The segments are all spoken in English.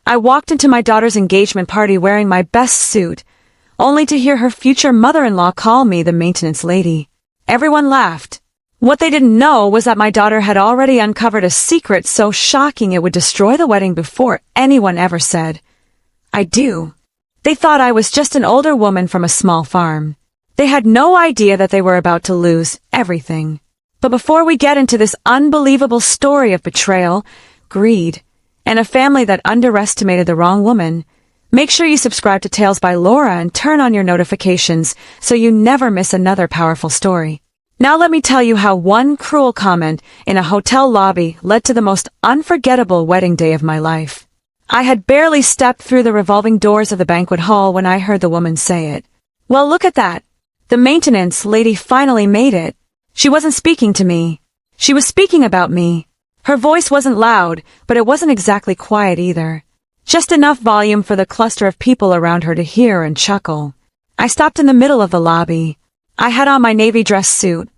I walked into my daughter's engagement party wearing my best suit, only to hear her future mother-in-law call me the maintenance lady. Everyone laughed. What they didn't know was that my daughter had already uncovered a secret so shocking it would destroy the wedding before anyone ever said, "I do." They thought I was just an older woman from a small farm. They had no idea that they were about to lose everything. But before we get into this unbelievable story of betrayal, greed, and a family that underestimated the wrong woman, make sure you subscribe to Tales by Laura and turn on your notifications so you never miss another powerful story. Now let me tell you how one cruel comment in a hotel lobby led to the most unforgettable wedding day of my life. I had barely stepped through the revolving doors of the banquet hall when I heard the woman say it. "Well, look at that. The maintenance lady finally made it." She wasn't speaking to me. She was speaking about me. Her voice wasn't loud, but it wasn't exactly quiet either. Just enough volume for the cluster of people around her to hear and chuckle. I stopped in the middle of the lobby. I had on my navy dress suit,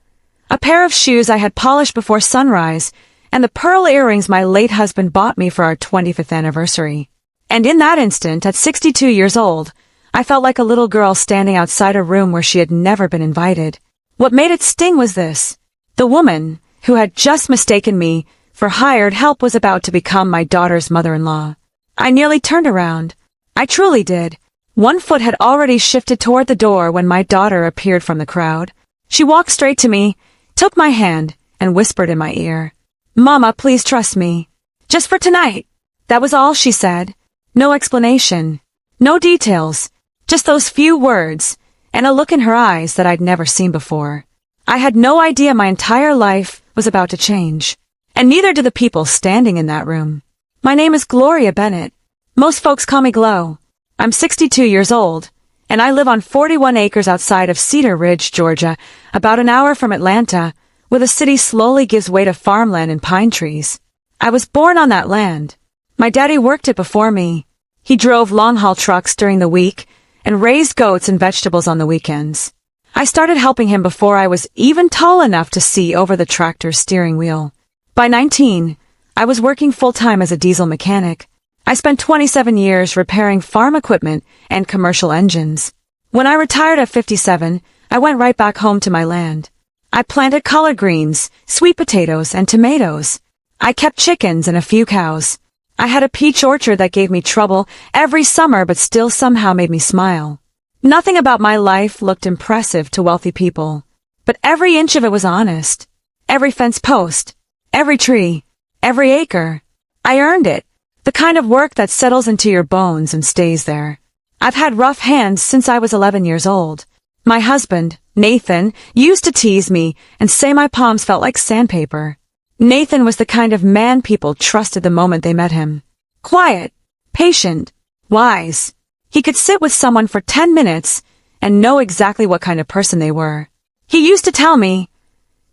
a pair of shoes I had polished before sunrise, and the pearl earrings my late husband bought me for our 25th anniversary. And in that instant, at 62 years old, I felt like a little girl standing outside a room where she had never been invited. What made it sting was this. The woman, who had just mistaken me for hired help, was about to become my daughter's mother-in-law. I nearly turned around. I truly did. One foot had already shifted toward the door when my daughter appeared from the crowd. She walked straight to me, took my hand, and whispered in my ear, "Mama, please trust me. Just for tonight." That was all she said. No explanation. No details. Just those few words, and a look in her eyes that I'd never seen before. I had no idea my entire life was about to change. And neither did the people standing in that room. My name is Gloria Bennett. Most folks call me Glow. I'm 62 years old, and I live on 41 acres outside of Cedar Ridge, Georgia, about an hour from Atlanta, where the city slowly gives way to farmland and pine trees. I was born on that land. My daddy worked it before me. He drove long-haul trucks during the week and raised goats and vegetables on the weekends. I started helping him before I was even tall enough to see over the tractor's steering wheel. By 19, I was working full-time as a diesel mechanic. I spent 27 years repairing farm equipment and commercial engines. When I retired at 57, I went right back home to my land. I planted collard greens, sweet potatoes, and tomatoes. I kept chickens and a few cows. I had a peach orchard that gave me trouble every summer but still somehow made me smile. Nothing about my life looked impressive to wealthy people, but every inch of it was honest. Every fence post, every tree, every acre. I earned it. The kind of work that settles into your bones and stays there. I've had rough hands since I was 11 years old. My husband, Nathan, used to tease me and say my palms felt like sandpaper. Nathan was the kind of man people trusted the moment they met him. Quiet, patient, wise. He could sit with someone for 10 minutes and know exactly what kind of person they were. He used to tell me,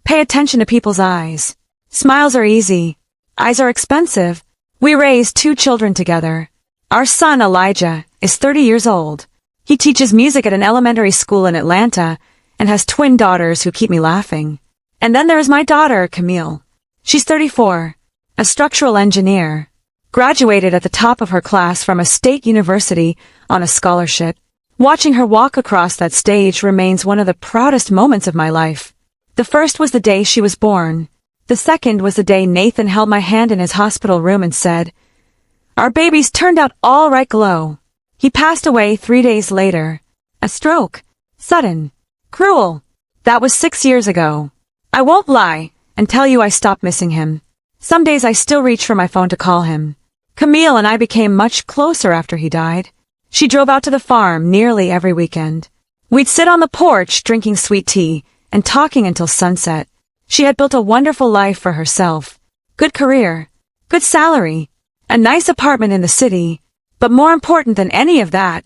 "Pay attention to people's eyes. Smiles are easy. Eyes are expensive." We raised 2 children together. Our son, Elijah, is 30 years old. He teaches music at an elementary school in Atlanta and has twin daughters who keep me laughing. And then there is my daughter, Camille. She's 34, a structural engineer. Graduated at the top of her class from a state university on a scholarship. Watching her walk across that stage remains one of the proudest moments of my life. The first was the day she was born. The second was the day Nathan held my hand in his hospital room and said, "Our baby's turned out all right, Glow." He passed away 3 days later. A stroke. Sudden. Cruel. That was 6 years ago. I won't lie and tell you I stopped missing him. Some days I still reach for my phone to call him. Camille and I became much closer after he died. She drove out to the farm nearly every weekend. We'd sit on the porch drinking sweet tea and talking until sunset. She had built a wonderful life for herself. Good career, good salary, a nice apartment in the city. But more important than any of that,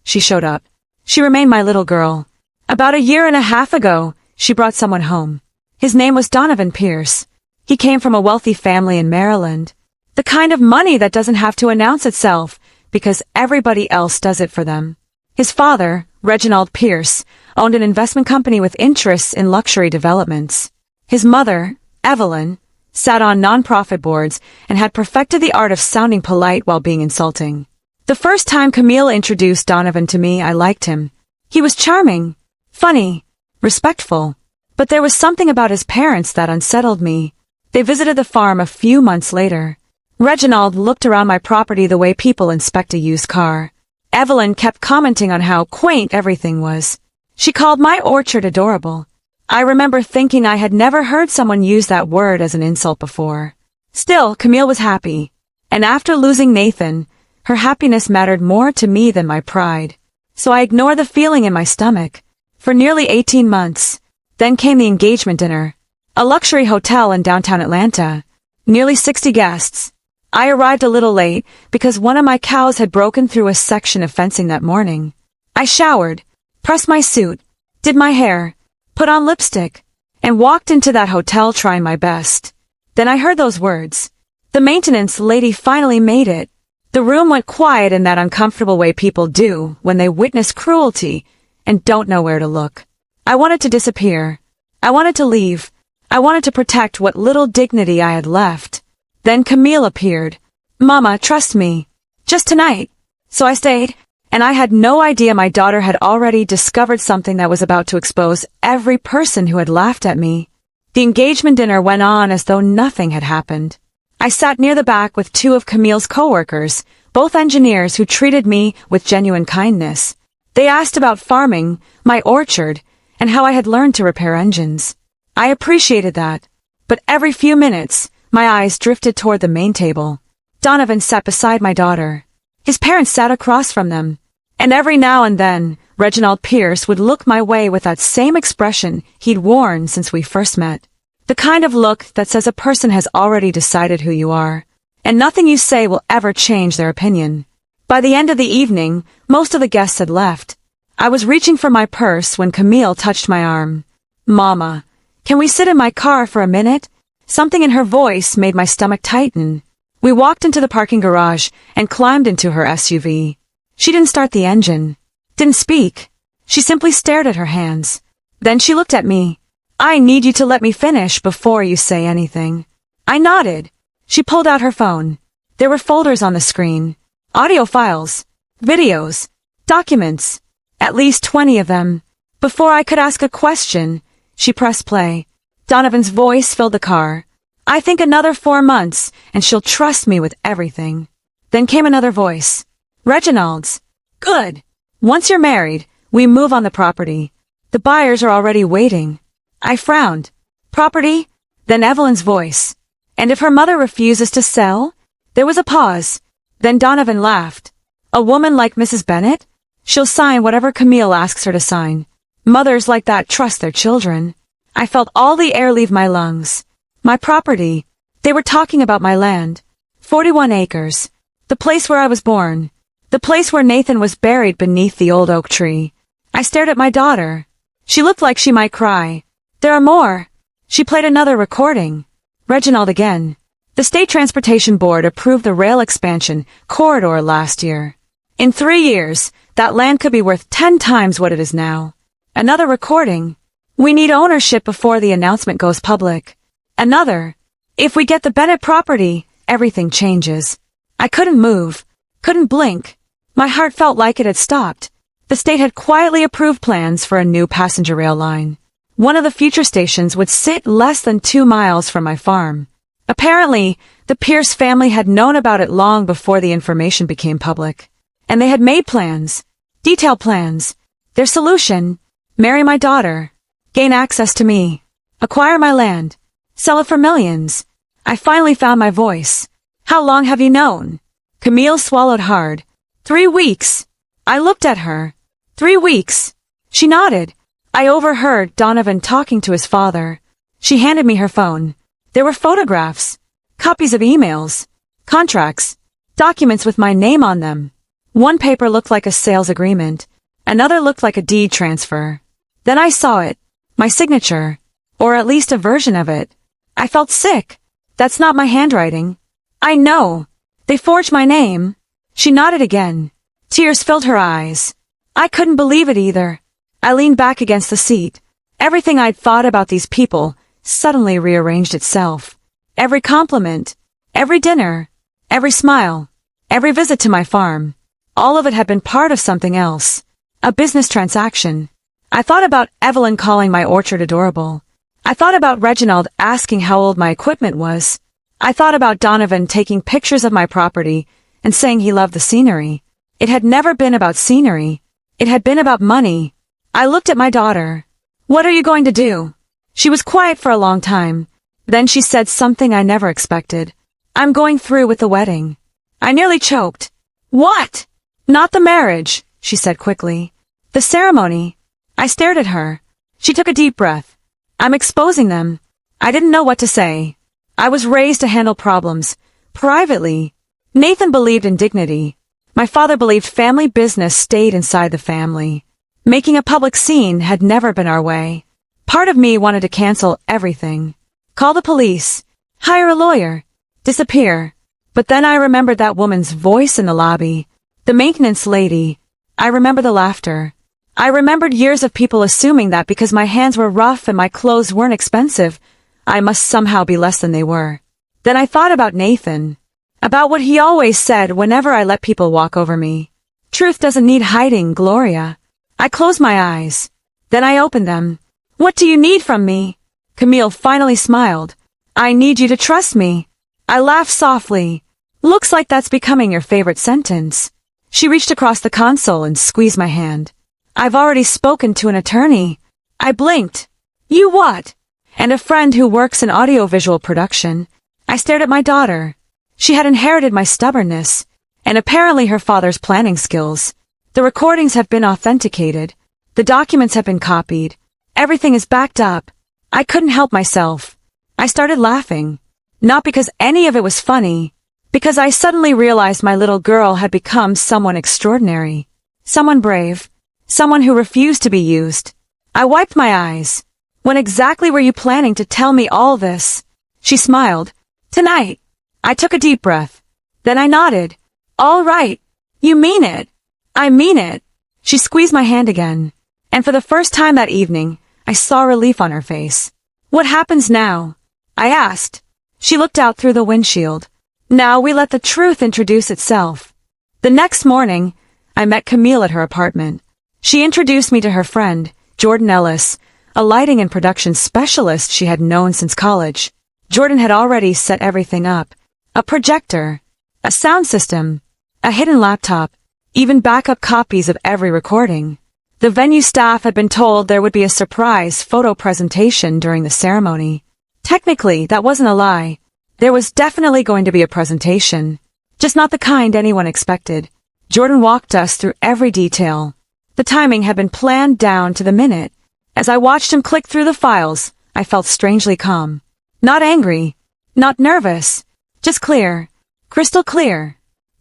she showed up. She remained my little girl. About a year and a half ago, she brought someone home. His name was Donovan Pierce. He came from a wealthy family in Maryland. The kind of money that doesn't have to announce itself because everybody else does it for them. His father, Reginald Pierce, owned an investment company with interests in luxury developments. His mother, Evelyn, sat on non-profit boards, and had perfected the art of sounding polite while being insulting. The first time Camille introduced Donovan to me, I liked him. He was charming, funny, respectful. But there was something about his parents that unsettled me. They visited the farm a few months later. Reginald looked around my property the way people inspect a used car. Evelyn kept commenting on how quaint everything was. She called my orchard adorable. I remember thinking I had never heard someone use that word as an insult before. Still, Camille was happy. And after losing Nathan, her happiness mattered more to me than my pride. So I ignored the feeling in my stomach. For nearly 18 months. Then came the engagement dinner. A luxury hotel in downtown Atlanta. Nearly 60 guests. I arrived a little late because one of my cows had broken through a section of fencing that morning. I showered, pressed my suit, did my hair, put on lipstick, and walked into that hotel trying my best. Then I heard those words. The maintenance lady finally made it. The room went quiet in that uncomfortable way people do when they witness cruelty and don't know where to look. I wanted to disappear. I wanted to leave. I wanted to protect what little dignity I had left. Then Camille appeared. Mama, trust me. Just tonight. So I stayed, and I had no idea my daughter had already discovered something that was about to expose every person who had laughed at me. The engagement dinner went on as though nothing had happened. I sat near the back with two of Camille's coworkers, both engineers who treated me with genuine kindness. They asked about farming, my orchard, and how I had learned to repair engines. I appreciated that. But every few minutes, my eyes drifted toward the main table. Donovan sat beside my daughter. His parents sat across from them. And every now and then, Reginald Pierce would look my way with that same expression he'd worn since we first met. The kind of look that says a person has already decided who you are, and nothing you say will ever change their opinion. By the end of the evening, most of the guests had left. I was reaching for my purse when Camille touched my arm. Mama, can we sit in my car for a minute? Something in her voice made my stomach tighten. We walked into the parking garage and climbed into her SUV. She didn't start the engine. Didn't speak. She simply stared at her hands. Then she looked at me. I need you to let me finish before you say anything. I nodded. She pulled out her phone. There were folders on the screen. Audio files. Videos. Documents. At least 20 of them. Before I could ask a question, she pressed play. Donovan's voice filled the car. I think another 4 months, and she'll trust me with everything. Then came another voice. Reginald's. Good. Once you're married, we move on the property. The buyers are already waiting. I frowned. Property? Then Evelyn's voice. And if her mother refuses to sell? There was a pause. Then Donovan laughed. A woman like Mrs. Bennet? She'll sign whatever Camille asks her to sign. Mothers like that trust their children. I felt all the air leave my lungs. My property. They were talking about my land. 41 acres. The place where I was born. The place where Nathan was buried beneath the old oak tree. I stared at my daughter. She looked like she might cry. There are more. She played another recording. Reginald again. The State Transportation Board approved the rail expansion corridor last year. In 3 years, that land could be worth 10 times what it is now. Another recording. We need ownership before the announcement goes public. Another. If we get the Bennett property, everything changes. I couldn't move. Couldn't blink. My heart felt like it had stopped. The state had quietly approved plans for a new passenger rail line. One of the future stations would sit less than 2 miles from my farm. Apparently, the Pierce family had known about it long before the information became public. And they had made plans. Detailed plans. Their solution: marry my daughter. Gain access to me. Acquire my land. Sell it for millions. I finally found my voice. How long have you known? Camille swallowed hard. 3 weeks. I looked at her. 3 weeks. She nodded. I overheard Donovan talking to his father. She handed me her phone. There were photographs. Copies of emails. Contracts. Documents with my name on them. One paper looked like a sales agreement. Another looked like a deed transfer. Then I saw it. My signature. Or at least a version of it. I felt sick. That's not my handwriting. I know. They forged my name. She nodded again. Tears filled her eyes. I couldn't believe it either. I leaned back against the seat. Everything I'd thought about these people suddenly rearranged itself. Every compliment, every dinner, every smile, every visit to my farm. All of it had been part of something else. A business transaction. I thought about Evelyn calling my orchard adorable. I thought about Reginald asking how old my equipment was. I thought about Donovan taking pictures of my property and saying he loved the scenery. It had never been about scenery. It had been about money. I looked at my daughter. "What are you going to do?" She was quiet for a long time. Then she said something I never expected. "I'm going through with the wedding." I nearly choked. "What?" "Not the marriage," she said quickly. "The ceremony." I stared at her. She took a deep breath. "I'm exposing them." I didn't know what to say. I was raised to handle problems. Privately. Nathan believed in dignity. My father believed family business stayed inside the family. Making a public scene had never been our way. Part of me wanted to cancel everything. Call the police. Hire a lawyer. Disappear. But then I remembered that woman's voice in the lobby. The maintenance lady. I remember the laughter. I remembered years of people assuming that because my hands were rough and my clothes weren't expensive, I must somehow be less than they were. Then I thought about Nathan. About what he always said whenever I let people walk over me. Truth doesn't need hiding, Gloria. I closed my eyes. Then I opened them. "What do you need from me?" Camille finally smiled. "I need you to trust me." I laughed softly. "Looks like that's becoming your favorite sentence." She reached across the console and squeezed my hand. "I've already spoken to an attorney." I blinked. "You what?" "And a friend who works in audiovisual production." I stared at my daughter. She had inherited my stubbornness, and apparently her father's planning skills. The recordings have been authenticated. The documents have been copied. Everything is backed up. I couldn't help myself. I started laughing. Not because any of it was funny, because I suddenly realized my little girl had become someone extraordinary. Someone brave. Someone who refused to be used. I wiped my eyes. "When exactly were you planning to tell me all this?" She smiled. "Tonight." I took a deep breath. Then I nodded. "All right. You mean it." "I mean it." She squeezed my hand again. And for the first time that evening, I saw relief on her face. "What happens now?" I asked. She looked out through the windshield. "Now we let the truth introduce itself." The next morning, I met Camille at her apartment. She introduced me to her friend, Jordan Ellis, a lighting and production specialist she had known since college. Jordan had already set everything up. A projector, a sound system, a hidden laptop, even backup copies of every recording. The venue staff had been told there would be a surprise photo presentation during the ceremony. Technically, that wasn't a lie. There was definitely going to be a presentation, just not the kind anyone expected. Jordan walked us through every detail. The timing had been planned down to the minute. As I watched him click through the files, I felt strangely calm. Not angry, not nervous, just clear, crystal clear.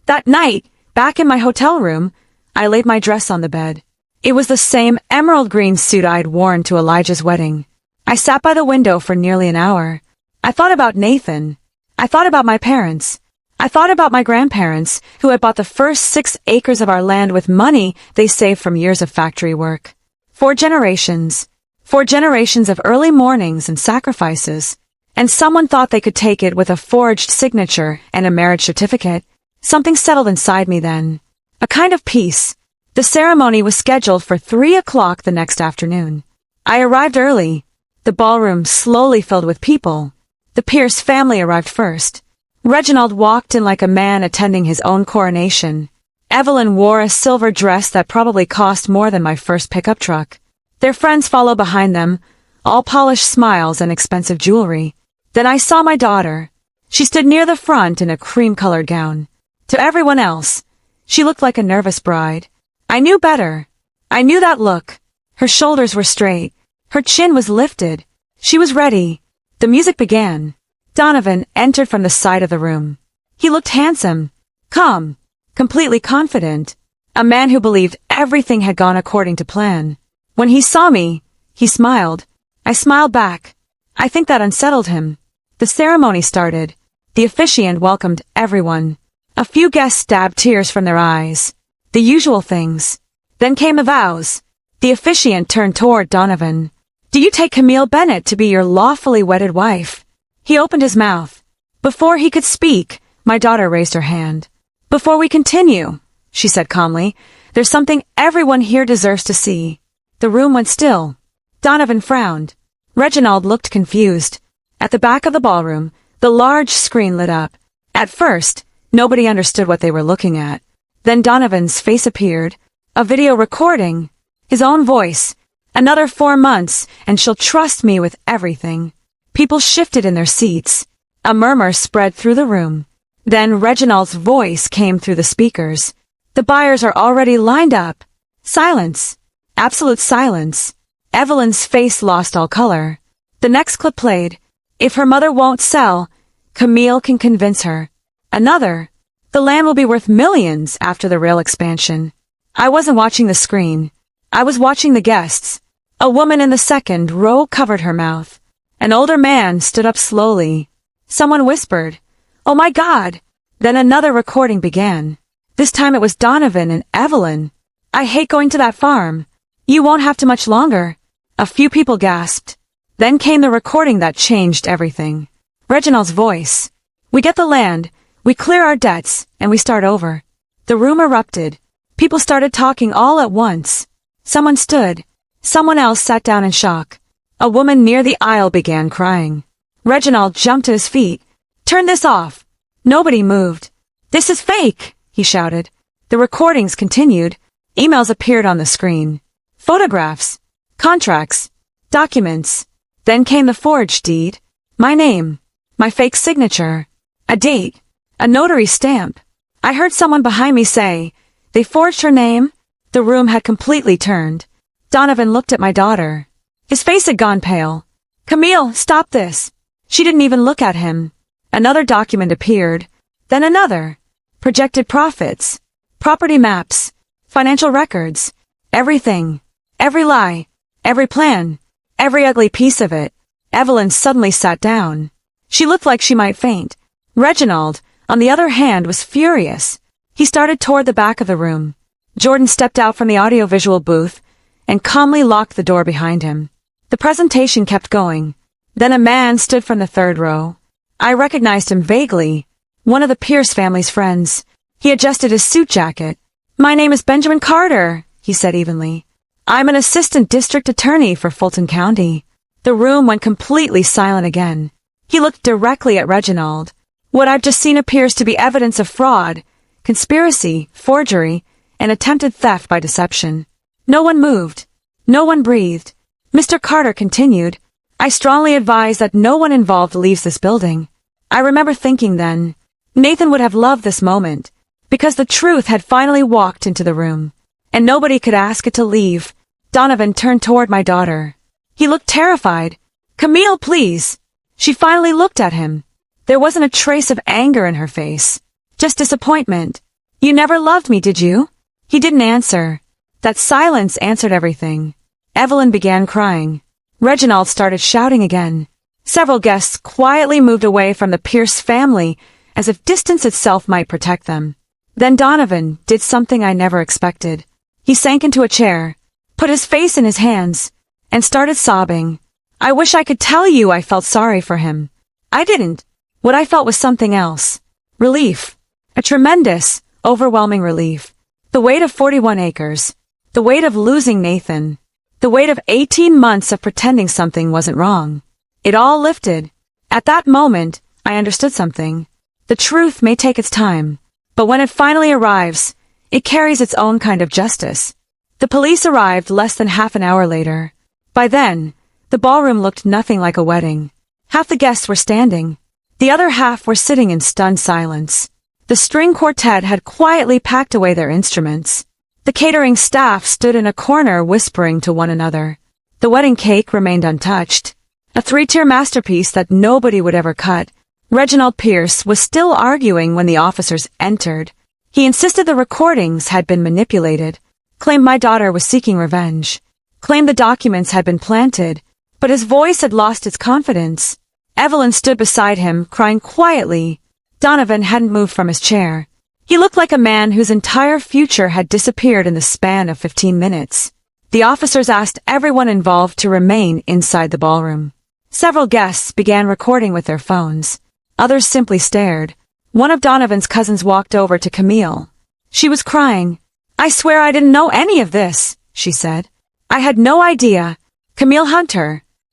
That night, back in my hotel room, I laid my dress on the bed. It was the same emerald green suit I'd worn to Elijah's wedding. I sat by the window for nearly an hour. I thought about Nathan. I thought about my parents. I thought about my grandparents, who had bought the first 6 acres of our land with money they saved from years of factory work. 4 generations. 4 generations of early mornings and sacrifices. And someone thought they could take it with a forged signature and a marriage certificate. Something settled inside me then. A kind of peace. The ceremony was scheduled for 3 o'clock the next afternoon. I arrived early. The ballroom slowly filled with people. The Pierce family arrived first. Reginald walked in like a man attending his own coronation. Evelyn wore a silver dress that probably cost more than my first pickup truck. Their friends followed behind them, all polished smiles and expensive jewelry. Then I saw my daughter. She stood near the front in a cream-colored gown. To everyone else, she looked like a nervous bride. I knew better. I knew that look. Her shoulders were straight. Her chin was lifted. She was ready. The music began. Donovan entered from the side of the room. He looked handsome, calm, completely confident. A man who believed everything had gone according to plan. When he saw me, he smiled. I smiled back. I think that unsettled him. The ceremony started. The officiant welcomed everyone. A few guests dabbed tears from their eyes. The usual things. Then came the vows. The officiant turned toward Donovan. "Do you take Camille Bennett to be your lawfully wedded wife?" He opened his mouth. Before he could speak, my daughter raised her hand. Before we continue, she said calmly, there's something everyone here deserves to see. The room went still. Donovan frowned. Reginald looked confused. At the back of the ballroom, the large screen lit up. At first, nobody understood what they were looking at. Then Donovan's face appeared. A video recording. His own voice. Another 4 months, and she'll trust me with everything. People shifted in their seats. A murmur spread through the room. Then Reginald's voice came through the speakers. The buyers are already lined up. Silence. Absolute silence. Evelyn's face lost all color. The next clip played. If her mother won't sell, Camille can convince her. Another. The land will be worth millions after the rail expansion. I wasn't watching the screen. I was watching the guests. A woman in the second row covered her mouth. An older man stood up slowly. Someone whispered, "Oh my God!" Then another recording began. This time it was Donovan and Evelyn. "I hate going to that farm. You won't have to much longer." A few people gasped. Then came the recording that changed everything. Reginald's voice. "We get the land, we clear our debts, and we start over." The room erupted. People started talking all at once. Someone stood. Someone else sat down in shock. A woman near the aisle began crying. Reginald jumped to his feet. "Turn this off." Nobody moved. "This is fake," he shouted. The recordings continued. Emails appeared on the screen. Photographs. Contracts. Documents. Then came the forged deed. My name. My fake signature. A date. A notary stamp. I heard someone behind me say, "They forged her name." The room had completely turned. Donovan looked at my daughter. His face had gone pale. "Camille, stop this." She didn't even look at him. Another document appeared. Then another. Projected profits. Property maps. Financial records. Everything. Every lie. Every plan. Every ugly piece of it. Evelyn suddenly sat down. She looked like she might faint. Reginald, on the other hand, was furious. He started toward the back of the room. Jordan stepped out from the audiovisual booth and calmly locked the door behind him. The presentation kept going. Then a man stood from the third row. I recognized him vaguely. One of the Pierce family's friends. He adjusted his suit jacket. "My name is Benjamin Carter," he said evenly. "I'm an assistant district attorney for Fulton County." The room went completely silent again. He looked directly at Reginald. "What I've just seen appears to be evidence of fraud, conspiracy, forgery, and attempted theft by deception." No one moved. No one breathed. Mr. Carter continued, "I strongly advise that no one involved leaves this building." I remember thinking then, Nathan would have loved this moment, because the truth had finally walked into the room, and nobody could ask it to leave. Donovan turned toward my daughter. He looked terrified. "Camille, please." She finally looked at him. There wasn't a trace of anger in her face, just disappointment. "You never loved me, did you?" He didn't answer. That silence answered everything. Evelyn began crying. Reginald started shouting again. Several guests quietly moved away from the Pierce family as if distance itself might protect them. Then Donovan did something I never expected. He sank into a chair, put his face in his hands, and started sobbing. I wish I could tell you I felt sorry for him. I didn't. What I felt was something else. Relief. A tremendous, overwhelming relief. The weight of 41 acres. The weight of losing Nathan. The weight of 18 months of pretending something wasn't wrong. It all lifted. At that moment, I understood something. The truth may take its time, but when it finally arrives, it carries its own kind of justice. The police arrived less than half an hour later. By then, the ballroom looked nothing like a wedding. Half the guests were standing. The other half were sitting in stunned silence. The string quartet had quietly packed away their instruments. The catering staff stood in a corner whispering to one another. The wedding cake remained untouched. A 3-tier masterpiece that nobody would ever cut. Reginald Pierce was still arguing when the officers entered. He insisted the recordings had been manipulated, claimed my daughter was seeking revenge, claimed the documents had been planted, but his voice had lost its confidence. Evelyn stood beside him, crying quietly. Donovan hadn't moved from his chair. He looked like a man whose entire future had disappeared in the span of 15 minutes. The officers asked everyone involved to remain inside the ballroom. Several guests began recording with their phones. Others simply stared. One of Donovan's cousins walked over to Camille. She was crying. "I swear I didn't know any of this," she said. "I had no idea. Camille Hunter.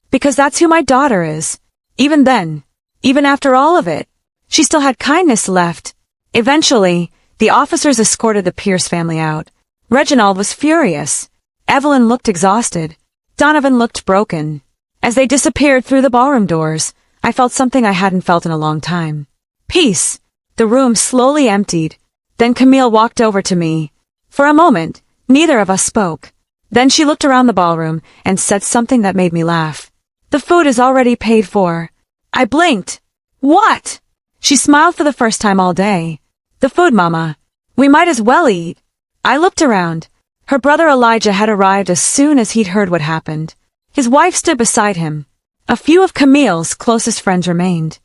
Because that's who my daughter is." Even then, even after all of it, she still had kindness left. Eventually, the officers escorted the Pierce family out. Reginald was furious. Evelyn looked exhausted. Donovan looked broken. As they disappeared through the ballroom doors, I felt something I hadn't felt in a long time. Peace. The room slowly emptied. Then Camille walked over to me. For a moment, neither of us spoke. Then she looked around the ballroom and said something that made me laugh. "The food is already paid for." I blinked. "What?" She smiled for the first time all day. "The food, Mama. We might as well eat." I looked around. Her brother Elijah had arrived as soon as he'd heard what happened. His wife stood beside him. A few of Camille's closest friends remained.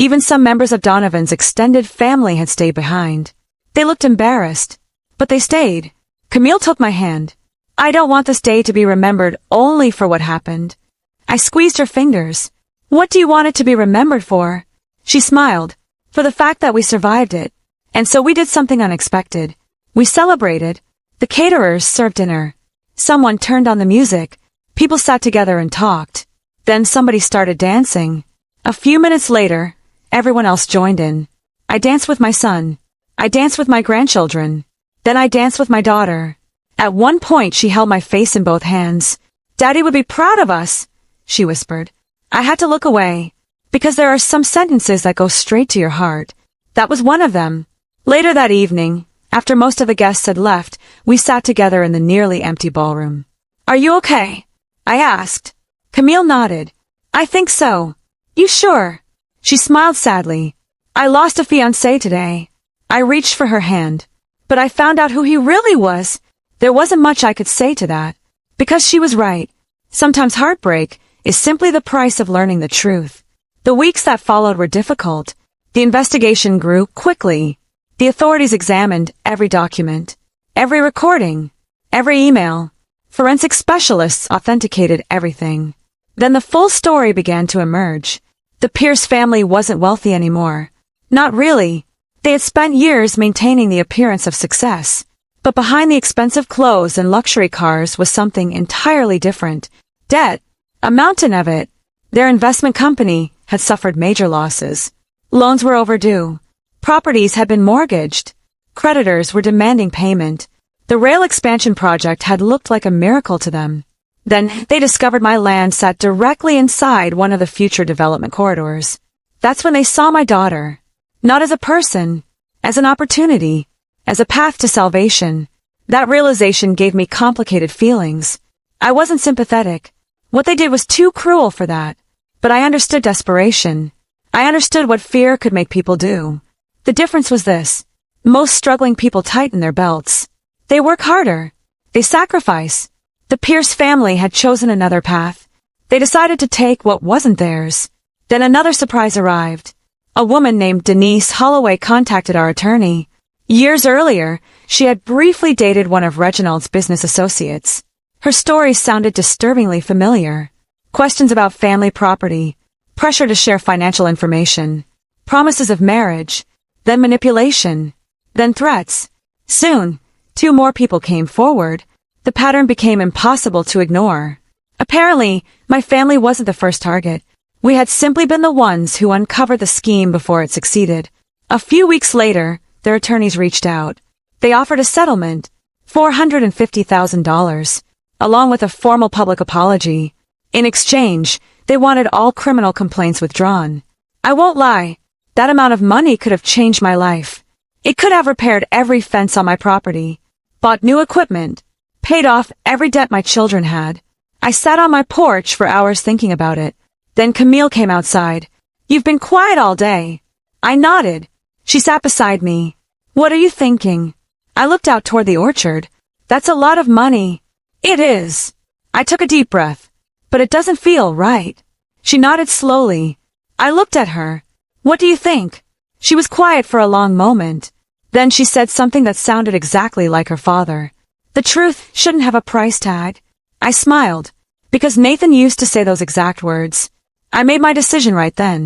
Even some members of Donovan's extended family had stayed behind. They looked embarrassed, but they stayed. Camille took my hand. "I don't want this day to be remembered only for what happened." I squeezed her fingers. "What do you want it to be remembered for?" She smiled. "For the fact that we survived it. And so we did something unexpected. We celebrated. The caterers served dinner. Someone turned on the music. People sat together and talked. Then somebody started dancing. A few minutes later, everyone else joined in. I danced with my son. I danced with my grandchildren. Then I danced with my daughter. At one point she held my face in both hands. "Daddy would be proud of us," she whispered. I had to look away, because there are some sentences that go straight to your heart. That was one of them. Later that evening, after most of the guests had left, we sat together in the nearly empty ballroom. "Are you okay?" I asked. Camille nodded. "I think so." "You sure?" She smiled sadly. "I lost a fiancé today." I reached for her hand. But I found out who he really was. There wasn't much I could say to that. Because she was right. Sometimes heartbreak is simply the price of learning the truth. The weeks that followed were difficult. The investigation grew quickly. The authorities examined every document, every recording, every email. Forensic specialists authenticated everything. Then the full story began to emerge. The Pierce family wasn't wealthy anymore. Not really. They had spent years maintaining the appearance of success. But behind the expensive clothes and luxury cars was something entirely different. Debt. A mountain of it. Their investment company had suffered major losses. Loans were overdue. Properties had been mortgaged. Creditors were demanding payment. The rail expansion project had looked like a miracle to them. Then they discovered my land sat directly inside one of the future development corridors. That's when they saw my daughter. Not as a person, as an opportunity, as a path to salvation. That realization gave me complicated feelings. I wasn't sympathetic. What they did was too cruel for that. But I understood desperation. I understood what fear could make people do. The difference was this. Most struggling people tighten their belts. They work harder. They sacrifice. The Pierce family had chosen another path. They decided to take what wasn't theirs. Then another surprise arrived. A woman named Denise Holloway contacted our attorney. Years earlier, she had briefly dated one of Reginald's business associates. Her story sounded disturbingly familiar. Questions about family property, pressure to share financial information, promises of marriage, then manipulation, then threats. Soon, 2 more people came forward. The pattern became impossible to ignore. Apparently, my family wasn't the first target. We had simply been the ones who uncovered the scheme before it succeeded. A few weeks later, their attorneys reached out. They offered a settlement, $450,000, along with a formal public apology. In exchange, they wanted all criminal complaints withdrawn. I won't lie, that amount of money could have changed my life. It could have repaired every fence on my property, bought new equipment, paid off every debt my children had. I sat on my porch for hours thinking about it. Then Camille came outside. "You've been quiet all day." I nodded. She sat beside me. "What are you thinking?" I looked out toward the orchard. "That's a lot of money." "It is." I took a deep breath. "But it doesn't feel right." She nodded slowly. I looked at her. "What do you think?" She was quiet for a long moment. Then she said something that sounded exactly like her father. "The truth shouldn't have a price tag." I smiled, because Nathan used to say those exact words. I made my decision right then.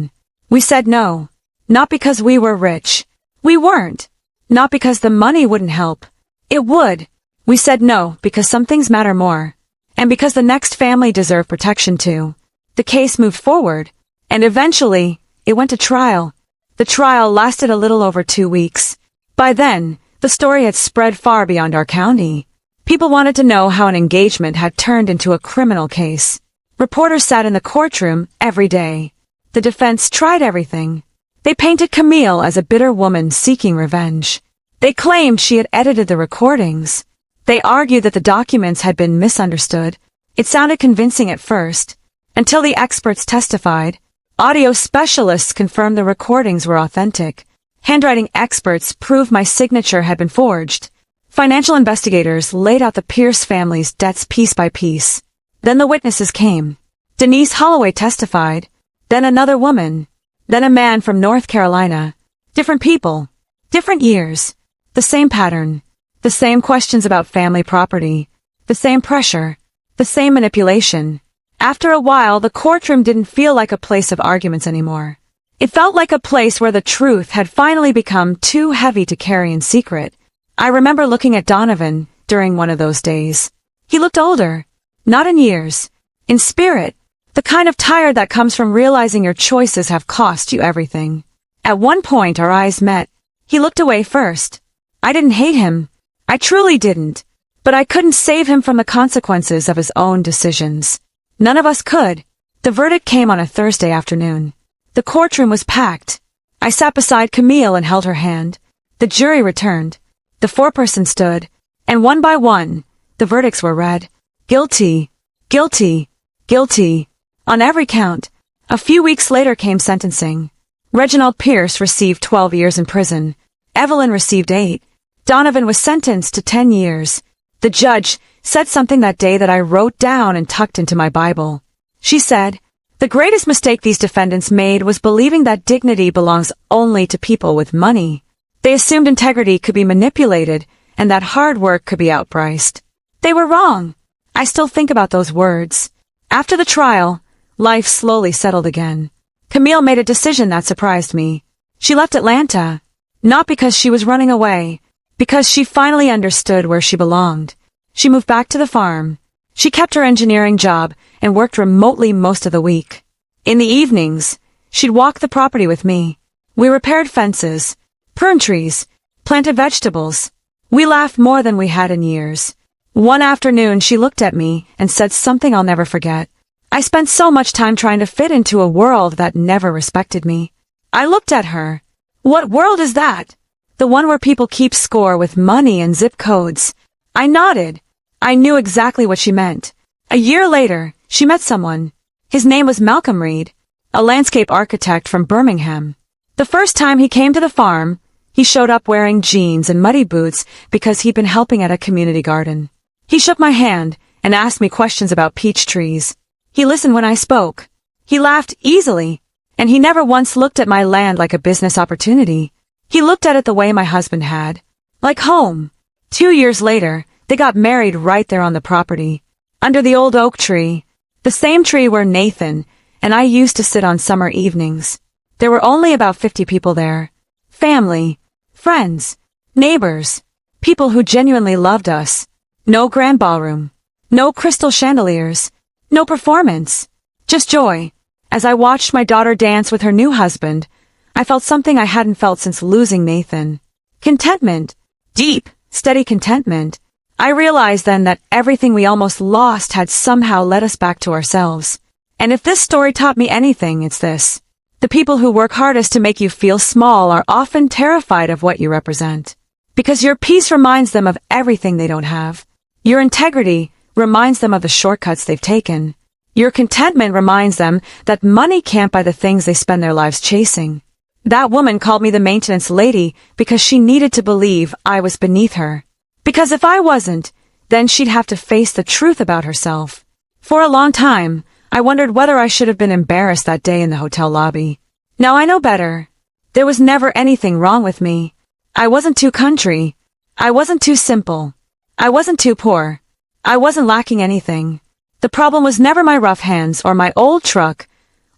We said no. Not because we were rich. We weren't. Not because the money wouldn't help. It would. We said no because some things matter more. And because the next family deserved protection too. The case moved forward. And eventually, it went to trial. The trial lasted a little over 2 weeks. By then, the story had spread far beyond our county. People wanted to know how an engagement had turned into a criminal case. Reporters sat in the courtroom every day. The defense tried everything. They painted Camille as a bitter woman seeking revenge. They claimed she had edited the recordings. They argued that the documents had been misunderstood. It sounded convincing at first, until the experts testified. Audio specialists confirmed the recordings were authentic. Handwriting experts proved my signature had been forged. Financial investigators laid out the Pierce family's debts piece by piece. Then the witnesses came. Denise Holloway testified. Then another woman. Then a man from North Carolina. Different people. Different years. The same pattern. The same questions about family property. The same pressure. The same manipulation. After a while, the courtroom didn't feel like a place of arguments anymore. It felt like a place where the truth had finally become too heavy to carry in secret. I remember looking at Donovan during one of those days. He looked older. Not in years. In spirit. The kind of tired that comes from realizing your choices have cost you everything. At one point our eyes met. He looked away first. I didn't hate him. I truly didn't. But I couldn't save him from the consequences of his own decisions. None of us could. The verdict came on a Thursday afternoon. The courtroom was packed. I sat beside Camille and held her hand. The jury returned. The foreperson stood. And one by one, the verdicts were read. Guilty. Guilty. Guilty. On every count. A few weeks later came sentencing. Reginald Pierce received 12 years in prison. Evelyn received 8. Donovan was sentenced to 10 years. The judge said something that day that I wrote down and tucked into my Bible. She said, "The greatest mistake these defendants made was believing that dignity belongs only to people with money. They assumed integrity could be manipulated and that hard work could be outpriced. They were wrong." I still think about those words. After the trial, life slowly settled again. Camille made a decision that surprised me. She left Atlanta, not because she was running away, because she finally understood where she belonged. She moved back to the farm. She kept her engineering job and worked remotely most of the week. In the evenings, she'd walk the property with me. We repaired fences, pruned trees, planted vegetables. We laughed more than we had in years. One afternoon she looked at me and said something I'll never forget. I spent so much time trying to fit into a world that never respected me. I looked at her. What world is that? The one where people keep score with money and zip codes. I nodded. I knew exactly what she meant. A year later, she met someone. His name was Malcolm Reed, a landscape architect from Birmingham. The first time he came to the farm, he showed up wearing jeans and muddy boots because he'd been helping at a community garden. He shook my hand and asked me questions about peach trees. He listened when I spoke. He laughed easily, and he never once looked at my land like a business opportunity. He looked at it the way my husband had, like home. 2 years later, they got married right there on the property, under the old oak tree, the same tree where Nathan and I used to sit on summer evenings. There were only about 50 people there. Family, friends, neighbors, people who genuinely loved us. No grand ballroom, no crystal chandeliers, no performance, just joy. As I watched my daughter dance with her new husband, I felt something I hadn't felt since losing Nathan. Contentment. Deep, steady contentment. I realized then that everything we almost lost had somehow led us back to ourselves. And if this story taught me anything, it's this. The people who work hardest to make you feel small are often terrified of what you represent. Because your peace reminds them of everything they don't have. Your integrity reminds them of the shortcuts they've taken. Your contentment reminds them that money can't buy the things they spend their lives chasing. That woman called me the maintenance lady because she needed to believe I was beneath her. Because if I wasn't, then she'd have to face the truth about herself. For a long time, I wondered whether I should have been embarrassed that day in the hotel lobby. Now I know better. There was never anything wrong with me. I wasn't too country. I wasn't too simple. I wasn't too poor. I wasn't lacking anything. The problem was never my rough hands or my old truck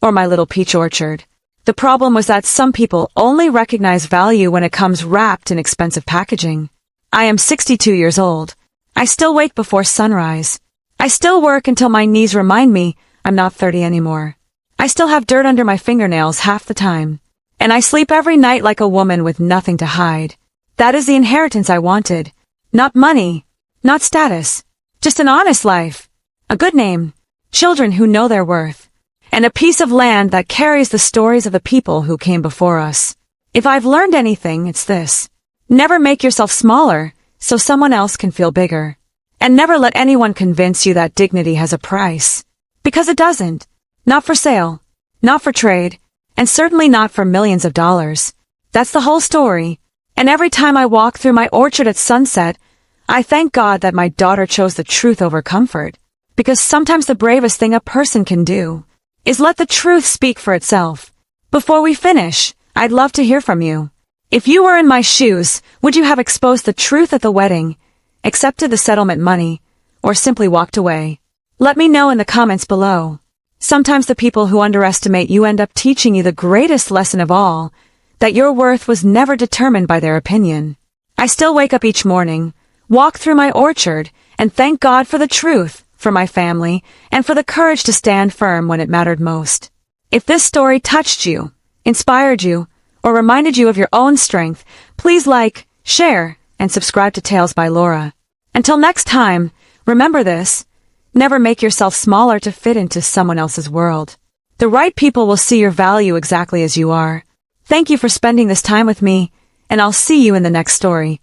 or my little peach orchard. The problem was that some people only recognize value when it comes wrapped in expensive packaging. I am 62 years old. I still wake before sunrise. I still work until my knees remind me I'm not 30 anymore. I still have dirt under my fingernails half the time. And I sleep every night like a woman with nothing to hide. That is the inheritance I wanted. Not money, not status, just an honest life, a good name, children who know their worth, and a piece of land that carries the stories of the people who came before us. If I've learned anything, it's this. Never make yourself smaller so someone else can feel bigger. And never let anyone convince you that dignity has a price. Because it doesn't. Not for sale, not for trade, and certainly not for millions of dollars. That's the whole story. And every time I walk through my orchard at sunset, I thank God that my daughter chose the truth over comfort. Because sometimes the bravest thing a person can do is let the truth speak for itself. Before we finish, I'd love to hear from you. If you were in my shoes, would you have exposed the truth at the wedding, accepted the settlement money, or simply walked away? Let me know in the comments below. Sometimes the people who underestimate you end up teaching you the greatest lesson of all, that your worth was never determined by their opinion. I still wake up each morning, walk through my orchard, and thank God for the truth, for my family, and for the courage to stand firm when it mattered most. If this story touched you, inspired you, or reminded you of your own strength, please like, share, and subscribe to Tales by Laura. Until next time, remember this. Never make yourself smaller to fit into someone else's world. The right people will see your value exactly as you are. Thank you for spending this time with me, and I'll see you in the next story.